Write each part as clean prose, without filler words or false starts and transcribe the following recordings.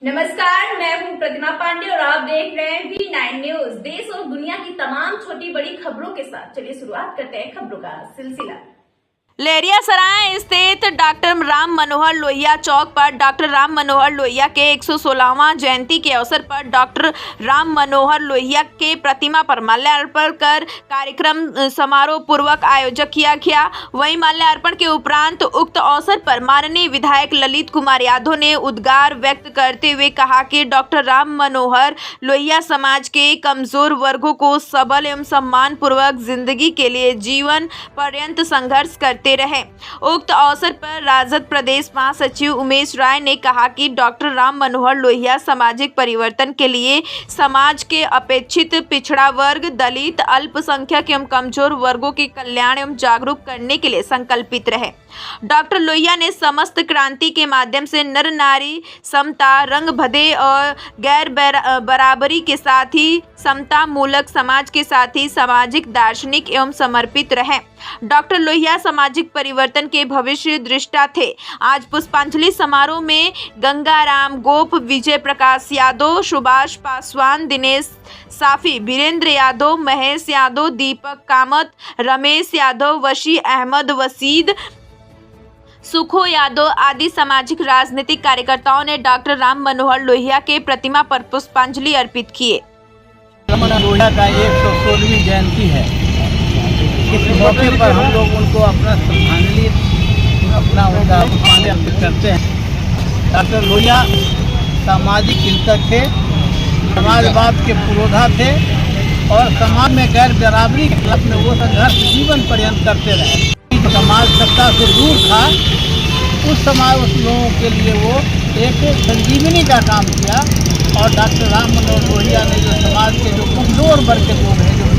नमस्कार, मैं हूं प्रतिमा पांडे और आप देख रहे हैं V9 न्यूज। देश और दुनिया की तमाम छोटी बड़ी खबरों के साथ चलिए शुरुआत करते हैं खबरों का सिलसिला। लहरियासराय स्थित डॉक्टर राम मनोहर लोहिया चौक पर डॉक्टर राम मनोहर लोहिया के 116वां जयंती के अवसर पर डॉक्टर राम मनोहर लोहिया के प्रतिमा पर माल्यार्पण कर कार्यक्रम समारोह पूर्वक आयोजित किया गया। वहीं माल्यार्पण के उपरांत उक्त अवसर पर माननीय विधायक ललित कुमार यादव ने उद्गार व्यक्त करते हुए कहा कि डॉक्टर राम मनोहर लोहिया समाज के कमजोर वर्गों को सबल एवं सम्मान पूर्वक जिंदगी के लिए जीवन पर्यंत संघर्ष करते रहे। उक्त अवसर पर राजद प्रदेश महासचिव उमेश राय ने कहा कि डॉक्टर राम मनोहर लोहिया सामाजिक परिवर्तन के लिए समाज के अपेक्षित पिछड़ा वर्ग, दलित, अल्पसंख्यक एवं कमजोर वर्गों के कल्याण एवं जागरूक करने के लिए संकल्पित रहे। डॉक्टर लोहिया ने समस्त क्रांति के माध्यम से नर नारी समता, रंग भदे और गैर बराबरी के साथ ही समता मूलक समाज के साथ ही सामाजिक दार्शनिक एवं समर्पित रहे। डॉक्टर लोहिया सामाजिक परिवर्तन के भविष्य दृष्टा थे। आज पुष्पांजलि समारोह में गंगाराम गोप, विजय प्रकाश यादव, सुभाष पासवान, दिनेश साफी, वीरेंद्र यादव, महेश यादव, दीपक कामत, रमेश यादव, वसी अहमद, वसीद, सुखो यादव आदि सामाजिक राजनीतिक कार्यकर्ताओं ने डॉक्टर राम मनोहर लोहिया के प्रतिमा पर पुष्पांजलि अर्पित किए। लोहिया का 116वीं जयंती है। इस मौके पर हम लोग उनको अपना श्रद्धांजलि उनका पुष्पांजलि अर्पित करते हैं। डॉक्टर लोहिया सामाजिक चिंतक थे, समाजवाद के पुरोधा थे और समाज में गैर बराबरी के खिलाफ में वो संघर्ष जीवन पर्यंत करते रहे। समाज सत्ता से दूर था, उस लोगों के लिए वो एक संजीवनी का काम किया और डॉक्टर राम मनोहर लोहिया ने जो समाज के जो कमजोर वर्ग के लोग हैं, जो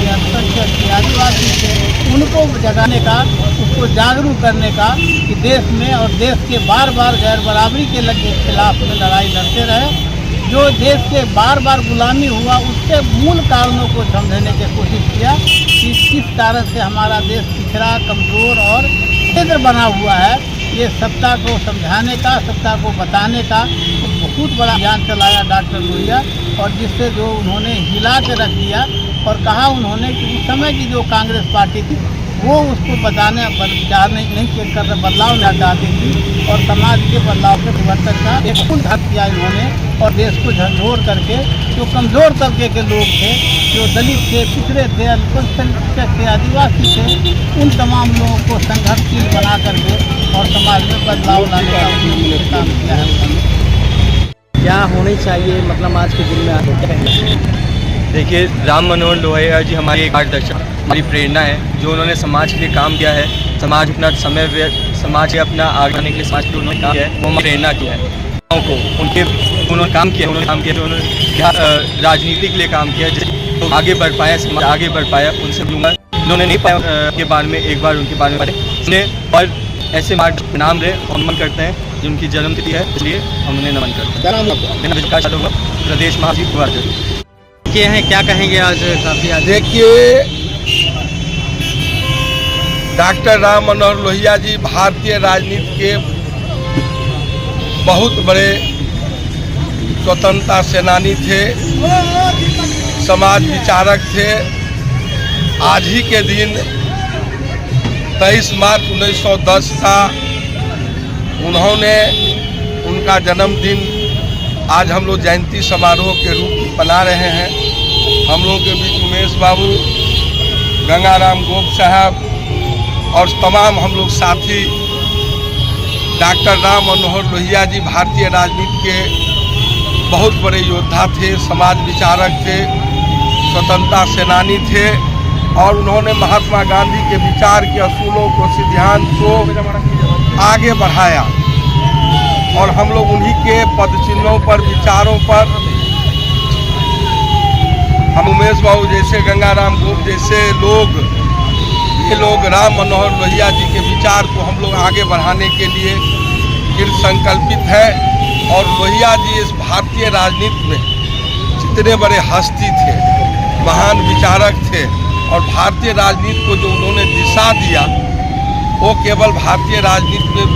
अल्पसंख्यक के आदिवासी थे, उनको जगाने का, उसको जागरूक करने का कि देश में और देश के बार बार गैर बराबरी के खिलाफ में लड़ाई लड़ते रहे। जो देश के बार बार गुलामी हुआ, उसके मूल कारणों को समझने की कोशिश किया कि किस कारण से हमारा देश पिछड़ा, कमज़ोर और क्षेत्र बना हुआ है। ये सत्ता को समझाने का, सत्ता को बताने का तो बहुत बड़ा अभियान चलाया डॉक्टर लोहिया और जिससे जो उन्होंने हिला के रख दिया और कहा उन्होंने कि उस समय की जो कांग्रेस पार्टी थी वो उसको बताने विचार नहीं कर बदलाव नहीं चाहती थी और समाज के बदलाव के परिवर्तन का एक फूल घात किया इन्होंने और देश को झकझोर करके जो कमज़ोर तबके के लोग थे, जो दलित थे, पिछड़े थे, अल्पसंख्यक थे, आदिवासी थे, उन तमाम लोगों को संघर्षशील बना करके और समाज में बदलाव लाने का काम किया है। क्या होनी चाहिए मतलब आज के दिन में आप देखिए, राम मनोहर लोहिया जी हमारी एक मार्गदर्शक, हमारी प्रेरणा है। जो उन्होंने समाज के लिए काम किया है, समाज अपना समय समाज के अपना आगे आने के लिए समाज के उन्होंने काम किया है, वो प्रेरणा किया है को उन्होंने काम किया उन्होंने राजनीति के लिए काम किया, जिससे आगे बढ़ पाया, समाज आगे बढ़ पाया। उनसे दूंगा उन्होंने नहीं पाया के बारे में एक बार उनके बारे में पढ़े और ऐसे मार्ग नाम रहे और नमन करते हैं जो उनकी जन्मतिथि है, इसलिए हम उन्हें नमन करते हैं। प्रदेश महासचिव हैं, क्या कहेंगे आज काफ़ी? देखिए, डॉक्टर राम मनोहर लोहिया जी भारतीय राजनीति के बहुत बड़े स्वतंत्रता सेनानी थे, समाज विचारक थे। आज ही के दिन 23 मार्च 1910 का उनका जन्मदिन आज हम लोग जयंती समारोह के रूप में मना रहे हैं। हम लोगों के बीच उमेश बाबू, गंगाराम गोप साहब और तमाम हम लोग साथी। डॉक्टर राम मनोहर लोहिया जी भारतीय राजनीति के बहुत बड़े योद्धा थे, समाज विचारक थे, स्वतंत्रता सेनानी थे और उन्होंने महात्मा गांधी के विचार के असूलों को, सिद्धांत को आगे बढ़ाया और हम लोग उन्हीं के पदचिन्हों पर, विचारों पर, हम उमेश बाबू जैसे, गंगाराम गोप जैसे ये लोग राम मनोहर लोहिया जी के विचार को हम लोग आगे बढ़ाने के लिए फिर संकल्पित है। और लोहिया जी इस भारतीय राजनीति में जितने बड़े हस्ती थे, महान विचारक थे और भारतीय राजनीति को जो उन्होंने दिशा दिया, वो केवल भारतीय राजनीति में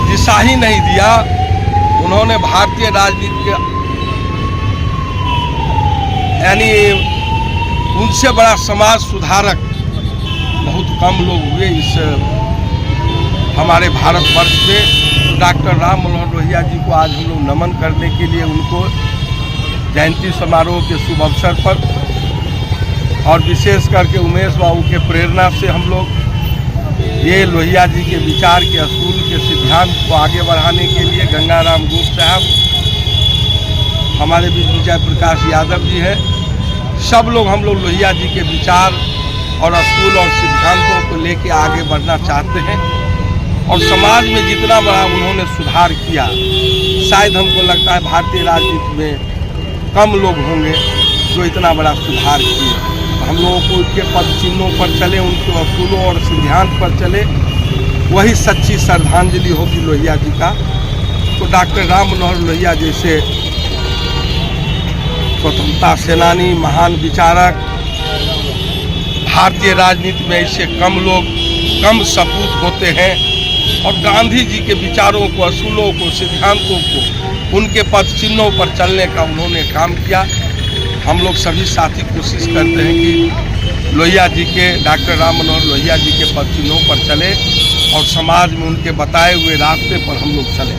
दिशा ही नहीं दिया, उन्होंने भारतीय राजनीति के यानी उनसे बड़ा समाज सुधारक बहुत कम लोग हुए इस हमारे भारतवर्ष में। डॉक्टर राम मनोहर लोहिया जी को आज हम लोग नमन करने के लिए उनको जयंती समारोह के शुभ अवसर पर और विशेष करके उमेश बाबू के प्रेरणा से हम लोग ये लोहिया जी के विचार के असूल के सिद्धांत को आगे बढ़ाने के लिए गंगाराम गोप साहब, हमारे बीच विजय प्रकाश यादव जी है, सब लोग हम लोग लोहिया जी के विचार और असूल और सिद्धांतों को लेके आगे बढ़ना चाहते हैं। और समाज में जितना बड़ा उन्होंने सुधार किया, शायद हमको लगता है भारतीय राजनीति में कम लोग होंगे जो इतना बड़ा सुधार किए। हम लोगों को उनके पद चिन्हों पर चले, उनके असूलों और सिद्धांत पर चले, वही सच्ची श्रद्धांजलि होगी लोहिया जी का। तो डॉक्टर राम मनोहर लोहिया जैसे स्वतंत्रता सेनानी, महान विचारक, भारतीय राजनीति में ऐसे कम लोग, कम सपूत होते हैं। और गांधी जी के विचारों को, असूलों को, सिद्धांतों को, उनके पद चिन्हों पर चलने का उन्होंने काम किया। हम लोग सभी साथी कोशिश करते हैं कि लोहिया जी के, डॉक्टर राम मनोहर लोहिया जी के पद चिन्हों पर चले और समाज में उनके बताए हुए रास्ते पर हम लोग चलें।